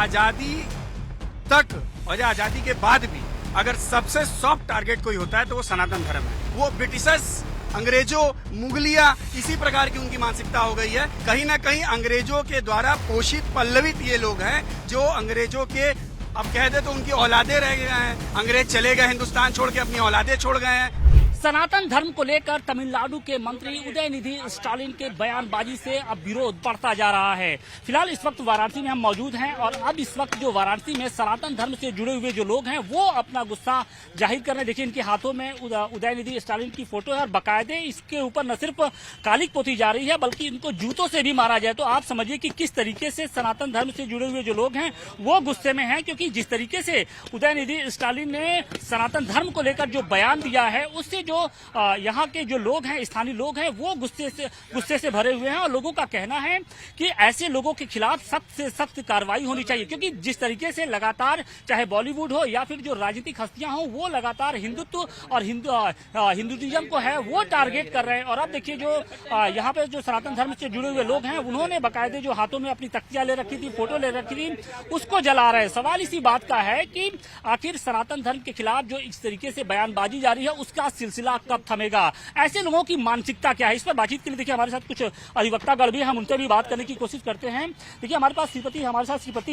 आजादी तक और आजादी के बाद भी अगर सबसे सॉफ्ट टारगेट कोई होता है तो वो सनातन धर्म है। वो ब्रिटिशर्स, अंग्रेजों, मुगलिया, इसी प्रकार की उनकी मानसिकता हो गई है। कहीं ना कहीं अंग्रेजों के द्वारा पोषित पल्लवित ये लोग हैं जो अंग्रेजों के, अब कह दे तो उनकी औलादे रह गए हैं। अंग्रेज चले गए, हिंदुस्तान छोड़ के अपनी औलादे छोड़ गए हैं। सनातन धर्म को लेकर तमिलनाडु के मंत्री उदयनिधि स्टालिन के बयानबाजी से अब विरोध बढ़ता जा रहा है। फिलहाल इस वक्त वाराणसी में हम मौजूद हैं और अब इस वक्त जो वाराणसी में सनातन धर्म से जुड़े हुए जो लोग हैं वो अपना गुस्सा जाहिर कर रहे हैं। देखिए, इनके हाथों में उदयनिधि स्टालिन की फोटो है और बाकायदे इसके ऊपर न सिर्फ कालिक पोती जा रही है बल्कि इनको जूतों से भी मारा जाए। तो आप समझिए कि किस तरीके से सनातन धर्म से जुड़े हुए जो लोग हैं वो गुस्से में हैं, क्योंकि जिस तरीके से उदयनिधि स्टालिन ने सनातन धर्म को लेकर जो बयान दिया है उससे जो यहाँ के जो लोग हैं, स्थानीय लोग हैं, वो गुस्से से भरे हुए हैं और लोगों का कहना है कि ऐसे लोगों के खिलाफ सख्त से सख्त कार्रवाई होनी चाहिए। क्योंकि जिस तरीके से लगातार चाहे बॉलीवुड हो या फिर जो राजनीतिक हस्तियां हो वो लगातार हिंदुत्व और हिंदुइज्म को है वो टारगेट कर रहे हैं। और अब देखिए जो यहाँ पे जो सनातन धर्म से जुड़े हुए लोग हैं उन्होंने बाकायदे जो हाथों में अपनी तख्तियां ले रखी थी, फोटो ले रखी थी, उसको जला रहे हैं। सवाल इसी बात का है कि आखिर सनातन धर्म के खिलाफ जो इस तरीके से बयानबाजी जारी है उसका सिलसिला कब थमेगा? ऐसे लोगों की मानसिकता क्या है? इस पर बातचीत के लिए देखिए हमारे साथ कुछ अधिवक्तागण भी, हम उनसे भी बात करने की कोशिश करते हैं। देखिए हमारे पास श्रीपति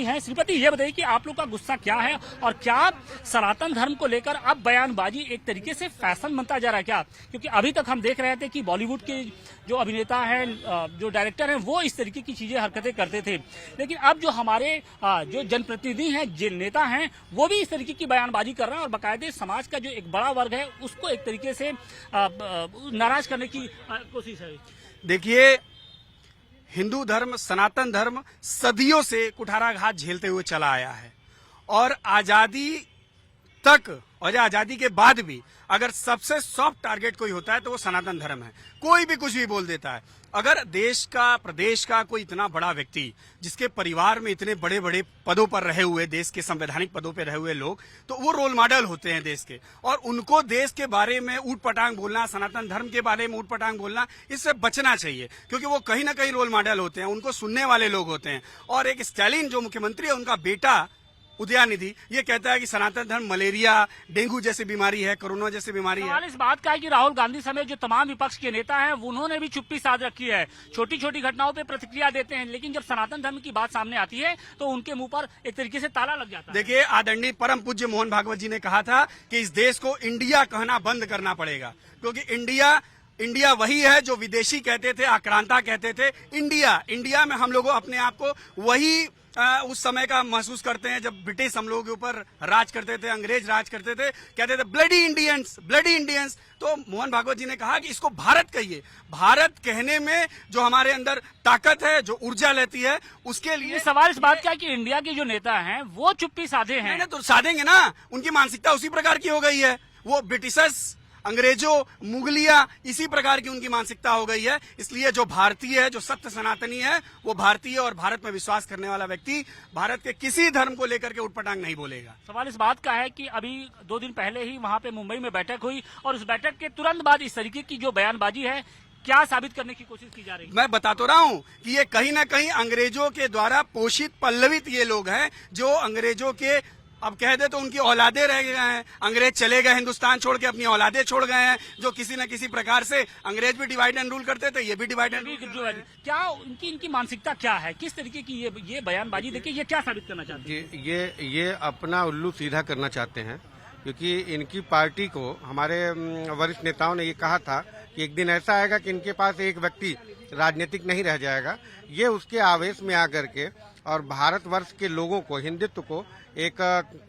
हैं। श्रीपति, ये बताइए कि आप लोग का गुस्सा क्या है और क्या सनातन धर्म को लेकर अब बयानबाजी एक तरीके से फैशन बनता जा रहा है क्या? क्योंकि अभी तक हम देख रहे थे कि बॉलीवुड के जो अभिनेता हैं, जो डायरेक्टर हैं, वो इस तरीके की चीजें हरकतें करते थे, लेकिन अब जो हमारे जो जनप्रतिनिधि हैं, जो नेता हैं, वो भी इस तरीके की बयानबाजी कर रहे हैं और बाकायदे समाज का जो एक बड़ा वर्ग है उसको एक तरीके से नाराज करने की कोशिश है। देखिए, हिंदू धर्म, सनातन धर्म सदियों से कुठाराघात झेलते हुए चला आया है और आजादी तक और आजादी के बाद भी अगर सबसे सॉफ्ट टारगेट कोई होता है तो वो सनातन धर्म है। कोई भी कुछ भी बोल देता है। अगर देश का, प्रदेश का कोई इतना बड़ा व्यक्ति जिसके परिवार में इतने बड़े बड़े पदों पर रहे हुए, देश के संवैधानिक पदों पर रहे हुए लोग, तो वो रोल मॉडल होते हैं देश के, और उनको देश के बारे में ऊट पटांग बोलना, सनातन धर्म के बारे में ऊट पटांग बोलना, इससे बचना चाहिए। क्योंकि वो कहीं ना कहीं रोल मॉडल होते हैं, उनको सुनने वाले लोग होते हैं। और एक स्टालिन जो मुख्यमंत्री है, उनका बेटा उदयनिधि ये कहता है कि सनातन धर्म मलेरिया, डेंगू जैसी बीमारी है, कोरोना जैसी बीमारी है। इस बात का है कि राहुल गांधी समेत जो तमाम विपक्ष के नेता हैं उन्होंने भी चुप्पी साध रखी है, छोटी छोटी घटनाओं पे प्रतिक्रिया देते हैं, लेकिन जब सनातन धर्म की बात सामने आती है तो उनके मुंह पर एक तरीके से ताला लग जाता है। देखिए, आदरणीय परम पूज्य मोहन भागवत जी ने कहा था कि इस देश को इंडिया कहना बंद करना पड़ेगा, क्योंकि इंडिया वही है जो विदेशी कहते थे, आक्रांता कहते थे। इंडिया में हम लोग अपने आप को वही उस समय का महसूस करते हैं जब ब्रिटिश हम लोगों के ऊपर राज करते थे, अंग्रेज राज करते थे, कहते थे ब्लडी इंडियंस। तो मोहन भागवत जी ने कहा कि इसको भारत कहिए। भारत कहने में जो हमारे अंदर ताकत है, जो ऊर्जा लेती है, उसके लिए सवाल इस बात का है कि इंडिया के जो नेता हैं वो चुप्पी साधे हैं। तो साधेंगे ना, उनकी मानसिकता उसी प्रकार की हो गई है। वो ब्रिटिशर्स, अंग्रेजों, मुगलिया, इसी प्रकार की उनकी मानसिकता हो गई है। इसलिए जो भारतीय है, जो सत्य सनातनी है, वो भारतीय और भारत में विश्वास करने वाला व्यक्ति भारत के किसी धर्म को लेकर के उठपटांग नहीं बोलेगा। सवाल इस बात का है कि अभी 2 दिन पहले ही वहां पे मुंबई में बैठक हुई और उस बैठक के तुरंत बाद इस तरीके की जो बयानबाजी है, क्या साबित करने की कोशिश की जा रही है? मैं बता तो रहा हूँ कि ये कहीं ना कहीं अंग्रेजों के द्वारा पोषित पल्लवित ये लोग हैं जो अंग्रेजों के, अब कह दे तो उनकी औलादे रह गए हैं। अंग्रेज चले गए, हिंदुस्तान छोड़ के अपनी औलादे छोड़ गए हैं, जो किसी न किसी प्रकार से अंग्रेज भी डिवाइड एंड रूल करते थे, ये भी डिवाइड एंड रूल। क्या इनकी मानसिकता क्या है? किस तरीके की ये बयानबाजी देखिए, ये क्या साबित करना चाहते हैं? ये अपना उल्लू सीधा करना चाहते हैं, क्योंकि इनकी पार्टी को हमारे वरिष्ठ नेताओं ने ये कहा था कि एक दिन ऐसा आएगा कि इनके पास एक व्यक्ति राजनीतिक नहीं रह जाएगा। ये उसके आवेश में आकर के और भारतवर्ष के लोगों को, हिंदुत्व को एक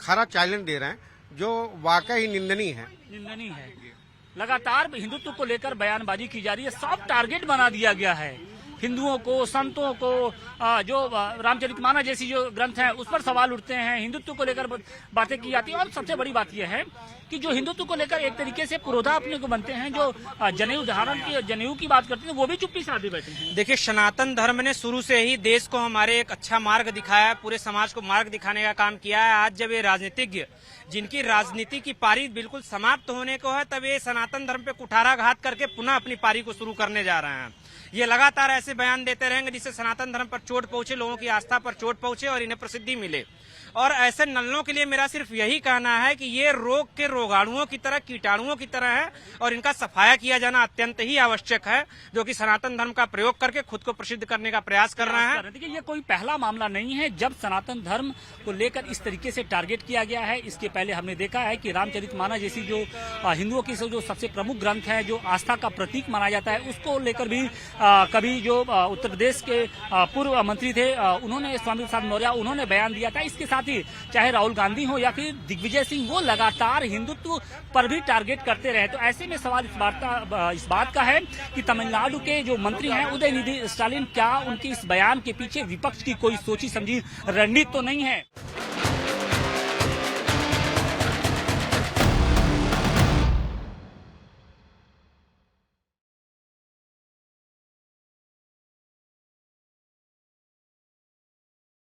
खरा चैलेंज दे रहे हैं, जो वाकई निंदनीय है। लगातार हिंदुत्व को लेकर बयानबाजी की जा रही है, सॉफ्ट टारगेट बना दिया गया है हिंदुओं को, संतों को। जो रामचरितमानस जैसी जो ग्रंथ है उस पर सवाल उठते हैं, हिंदुत्व को लेकर बातें की जाती है। और सबसे बड़ी बात यह है कि जो हिंदुत्व को लेकर एक तरीके से पुरोधा अपने को बनते हैं, जो जनेऊ की बात करते हैं, वो भी चुप्पी साधे बैठे हैं। देखिए, सनातन धर्म ने शुरू से ही देश को हमारे एक अच्छा मार्ग दिखाया है, पूरे समाज को मार्ग दिखाने का काम किया है। आज जब ये राजनीतिज्ञ, जिनकी राजनीति की पारी बिल्कुल समाप्त होने को है, तब ये सनातन धर्म पे कुठाराघात करके पुनः अपनी पारी को शुरू करने जा रहे हैं। ये लगातार ऐसे ऐसे बयान देते रहेंगे जिससे सनातन धर्म पर चोट पहुंचे, लोगों की आस्था पर चोट पहुंचे और इन्हें प्रसिद्धि मिले। और ऐसे नल्लों के लिए मेरा सिर्फ यही कहना है कि ये रोग के रोगाणुओं की तरह, कीटाणुओं की तरह है और इनका सफाया किया जाना अत्यंत ही आवश्यक है, जो कि सनातन धर्म का प्रयोग करके खुद को प्रसिद्ध करने का प्रयास कर रहे हैं। देखिए, ये कोई पहला मामला नहीं है जब सनातन धर्म को लेकर इस तरीके से टारगेट किया गया है। इसके पहले हमने देखा है कि रामचरितमानस जैसी जो हिंदुओं की जो सबसे प्रमुख ग्रंथ है, जो आस्था का प्रतीक माना जाता है, उसको लेकर भी कभी जो उत्तर प्रदेश के पूर्व मंत्री थे, उन्होंने स्वामी प्रसाद मौर्य, उन्होंने बयान दिया था। इसके साथ ही चाहे राहुल गांधी हो या फिर दिग्विजय सिंह, वो लगातार हिंदुत्व पर भी टारगेट करते रहे। तो ऐसे में सवाल इस बात का है कि तमिलनाडु के जो मंत्री हैं उदयनिधि स्टालिन, क्या उनके इस बयान के पीछे विपक्ष की कोई सोची समझी रणनीति तो नहीं है?